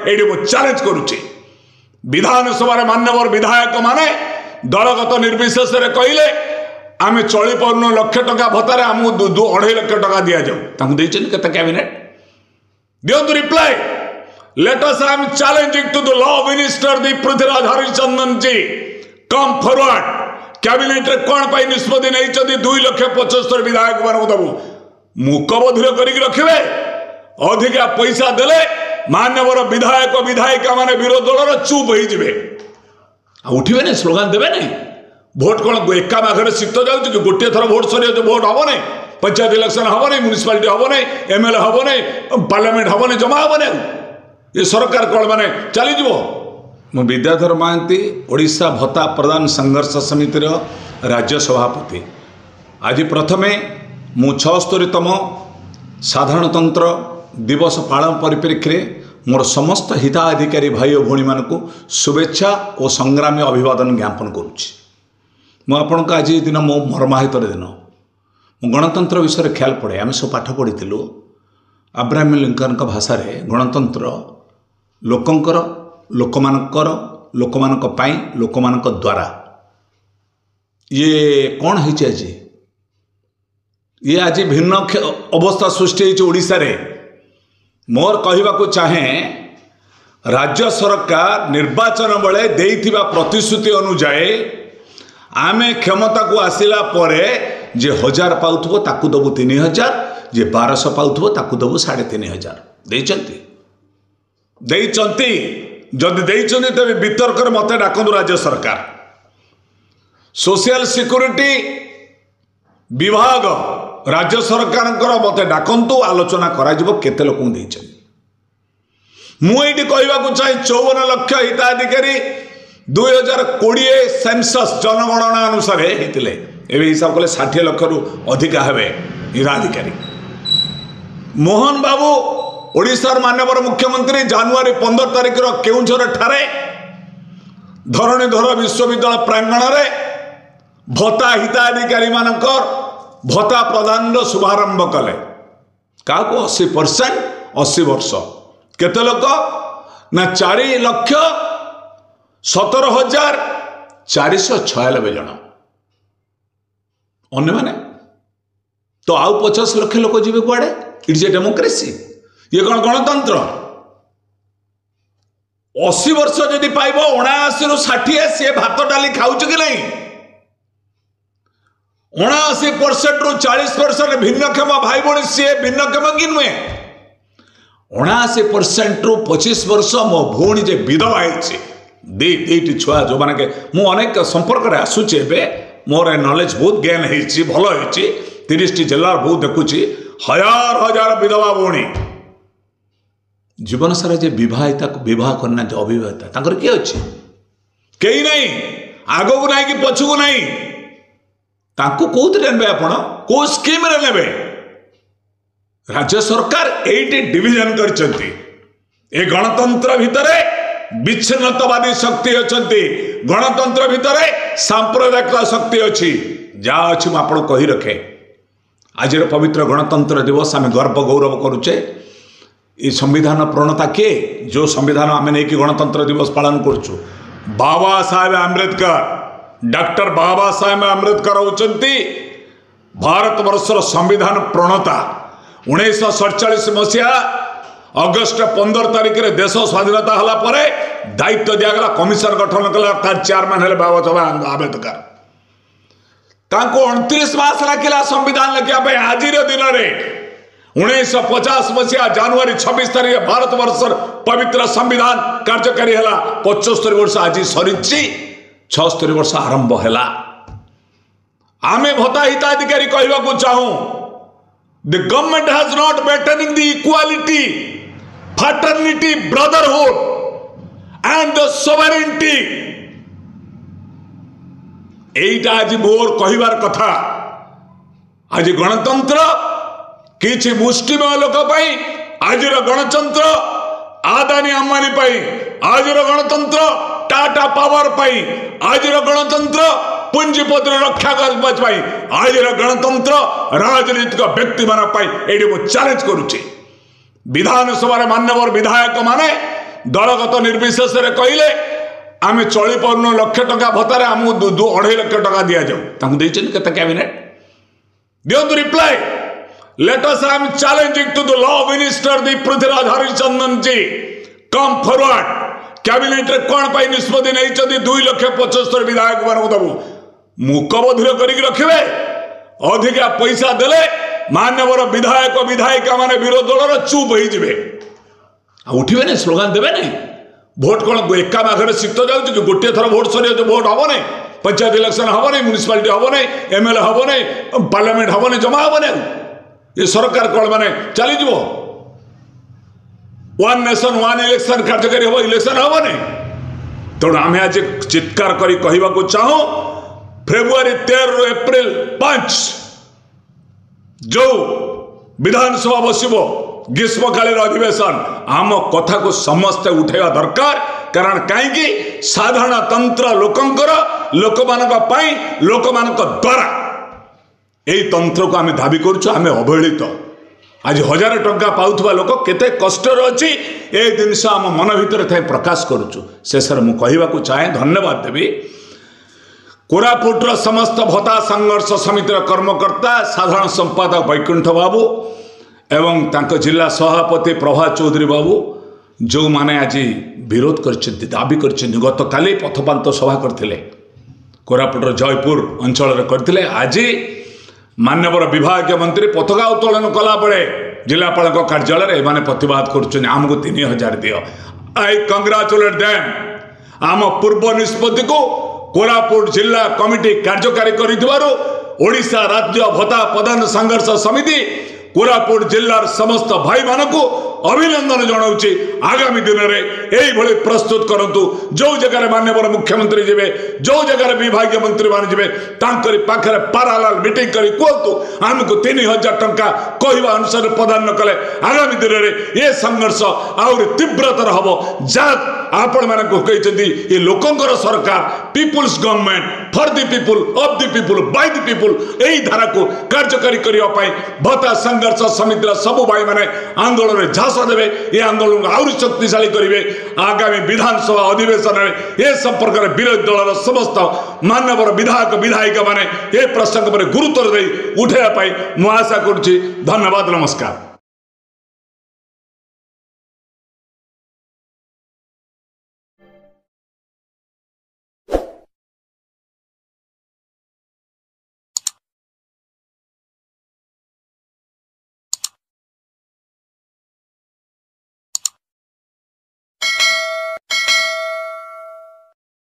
ये चैलेंज करुचे विधानसभा मान्यवर विधायक माने दलगत निर्विशेष कहले आम चली पार्न लक्ष टका भत्तार आमको 2.5 लाख टका दि जाऊ केते कैबिनेट दिंतु reply let us I am challenging to the law minister the Prithviraj Harichandan ji come forward cabinet रे कोन पाई निष्पत्ति नै 2,75,000 विधायक मान दबु मुख बधिर करिक रखिबे अधिका पैसा देले मान्यवर विधायक विधायिका माने विरोध दल चुप हो जाए उठे ना स्लोगान देवे ना भोट कौन एका माघे शीत जाऊँ कि गोटे थर भोट सर भोट हम ना पंचायत इलेक्शन हम ना म्यूनिसिपालिटी हम ना एमएलए हम ना पार्लियामेंट हम ना जमा हम ना ये सरकार कौन माने चलीज मु विद्याधर महांती ओडिशा भत्ता प्रदान संघर्ष समिति राज्य सभापति आज प्रथमे मु 76तम साधारणतंत्र दिवस पालन परिप्रेक्षी मोर समस्त हिताधिकारी भाई और भौणी मानक शुभेच्छा और संग्रामी अभिवादन ज्ञापन करुच्ची मुझे आज दिन मो मर्माहित दिन मु गणतंत्र विषय ख्याल पड़े आम सब पाठ पढ़ी अब्राहम लिंकन भाषा रे गणतंत्र लोकंकर लोकमानकर लोकमानक पाई लोकमानक द्वारा ये कौन है आज ये आज भिन्न अवस्था सृष्टि ओडिशा रे मोर कहवाकू चाहे राज्य सरकार निर्वाचन बेले देइथिबा प्रतिश्रुति अनुजाई आमे क्षमता को आसिला परे जे 1000 पाउथबो ताकू दबु 3000 जे 1200 पाउथबो ताकू दबु 3500 देइचंती जदि देइचंती तबे वितर्कर मते डाकंदु राज्य सरकार सोशल सिक्योरिटी विभाग राज्य सरकार मते डाकंतु आलोचना करा केते लोक मुझे कहवाक चाहे 54 लाख हिताधिकारी 2020 सेंसस जनगणना अनुसार होते हिसाब कले 60 लाख रु अधिका हे हिताधिकारी मोहन बाबू ओडिशार माननीय मुख्यमंत्री जनवरी 15 तारिख केउझर ठारे धरणीधर विश्वविद्यालय प्रांगण में भत्ता हिताधिकारी मानकर भत्ता प्रदान शुभारंभ कले क्या 80% 80 वर्ष केते लोक ना 4,17,496 जन अन्य माने तो आउ 50 लाख लोक जीवे कुआड़े इट्स ए डेमोक्रेसी ये कौन गणतंत्र 80 वर्ष जदि पाइब 79 रु 60 सी भात डाली खाऊ कि नहीं 79% रु 40% भिन्नक्षम भाई भाई सी भिन्नक्षम कि नुहे 79% रु 25 वर्ष मो भौणी जे विधवा है दीटी छुआ जो माने के मु अनेक संपर्क रे आसुचे बे मोर नॉलेज बहुत ज्ञान है भल है 30 जिला बहुत देखुची हजार हजार विधवा भौणी जीवन सारा जे विवाहिता को विवाह करना जो अविवाहिता तांकर किए अच्छे कई नहीं आगो को नहीं कि पछू को नहीं तांको कोथरे नेबे आपण को स्कीम रे नेबे राज्य सरकार 8 डिविजन करचंती ए गणतंत्र भितरे विच्छिन्नतावादी शक्ति अछंती गणतंत्र भितरे सांप्रदायिक शक्ति अछि जा अछि म आपण कहि रखे आज पवित्र गणतंत्र दिवस आम गर्व गौरव करुचे ये संविधान प्रणता के जो संविधान आम नहीं कि गणतंत्र दिवस पालन करुचु बाबा साहेब आंबेडकर डॉक्टर बाबा साहेब आंबेडकर होचंती भारत वर्षर संविधान प्रणता 1947 मसीहा अगस्ट 15 तारिख रे देश स्वाधीनता हला परे दायित्व दियागला कमिशन गठन कला तार चेयरमैन हेले बाबा साहेब आंबेडकर तांको 29 मास लागिला संविधान लिखिया पे आजिर दिन रे 1950 मसीहा जनवरी 26 तारिख भारत वर्षर पवित्र संविधान कार्यकारी है 75 वर्ष आज सरी 76 वर्ष आरंभ है आमे भत्ता हिताधिकारी कहवाक चाहूँ the government has not maintaining the equality fraternity brotherhood and the sovereignty एटा आज मोर कहिबार कथा आज गणतंत्र किछि मुष्टिमेय लोक आज गणतंत्र आदानी अंबानी आज गणतंत्र टाटा पावर आज गणतंत्र पुंजीपति रक्षा करने आज गणतंत्र राजनीतिक व्यक्ति मान चैलेंज करुचे विधानसभा मान्यवर विधायक माने दलगत निर्विशेष कहले आम चली पार्न लक्ष टंका भत्तार आमको 2.5 लाख टंका दि जाऊ कैबिनेट दिंतु reply let us I am challenging to the law minister the Prithviraj Harichandan ji come forward cabinet रे कौन पाई निष्पत्ति नहीं 2,75,000 विधायक मान दबू मुख बधिर कर रखिए अधिका पैसा देले मान्यवर विधायक विधायिका माने विरोध दल चुप हो उठे ना स्लोगान देवे ना भोट कौन एका माघे शीत जाऊँ कि गोटे थर भोट सर भोट हम ना पंचायत इलेक्शन हम ना म्यूनिसिपालिटी हम ना एमएलए हम ना पार्लियामेंट हम ना जमा हम ना ये सरकार कौन माने चलीज वन नेशन वन इलेक्शन कार्यकारी हम इलेक्शन हम ना तेणु आम आज चित्कार कर कहवाक चाहूँ फेब्रुआरी 13 एप्रिल 5 जो विधानसभा बसब ग्रीष्मकालीन अधिवेशन आम कथा को समस्ते उठेवा दरकार कारण कहीं साधारण तंत्र लोक द्वारा यही तंत्र को आम दाबी करें अवहेलित आज 1000 टंका पाउथबा लोक केते कष्ट अच्छी ए जिनस आम मन भीतर थे प्रकाश करुचु शेष में कहवाक चाहे धन्यवाद देवी कोरापुटर समस्त भत्ता संघर्ष समितिर कर्मकर्ता साधारण संपादक वैकुंठ बाबू एवं तांको जिला सभापति प्रभा चौधरी बाबू जो माने आज विरोध कर दाबी कर गत काली पथपांत सभा करथिले कोरापुटर जयपुर अंचल करथिले आज मान्यवर विभाग मंत्री पताका उत्तोलन कला बेले जिलापाल कार्यालय एमाने प्रतिवाद कर आमको 3000 दियो आई कंग्राचुलेट देम आम पूर्व निष्पत्ति को कोरापुट जिला कमिटी कार्यकारी करिथिबारु ओडिशा राज्य भत्ता प्रदान संघर्ष समिति कोरापुट जिलार समस्त भाई मानक अभिनंदन जनाऊँगी आगामी दिन में यही प्रस्तुत करूँ जो जगह मान्यवर मुख्यमंत्री जी जो जगह विभाग मंत्री मान जी पाखे पारालाल मीटिंग कर कहतु आमको 3000 टंका कहवा अनुसार प्रदान न कले आगामी दिन में ये संघर्ष आहरी तीव्रतर हम जहाँ आपण मानी ये लोकंर सरकार people's government for the people of the people by the people यही धारा को कार्यकारी करने भत्ता संघर्ष समितिर सबू भाई मैंने आंदोलन में झांस देवे ये आंदोलन को आहरी शक्तिशाली करेंगे आगामी विधानसभा अधिवेशन में ये संपर्क में विरोधी दल समस्त मान्यवर विधायक विधायिका माने ये प्रसंग पर गुरुत्व दे उठाइबा मुझे आशा करुच्ची धन्यवाद नमस्कार।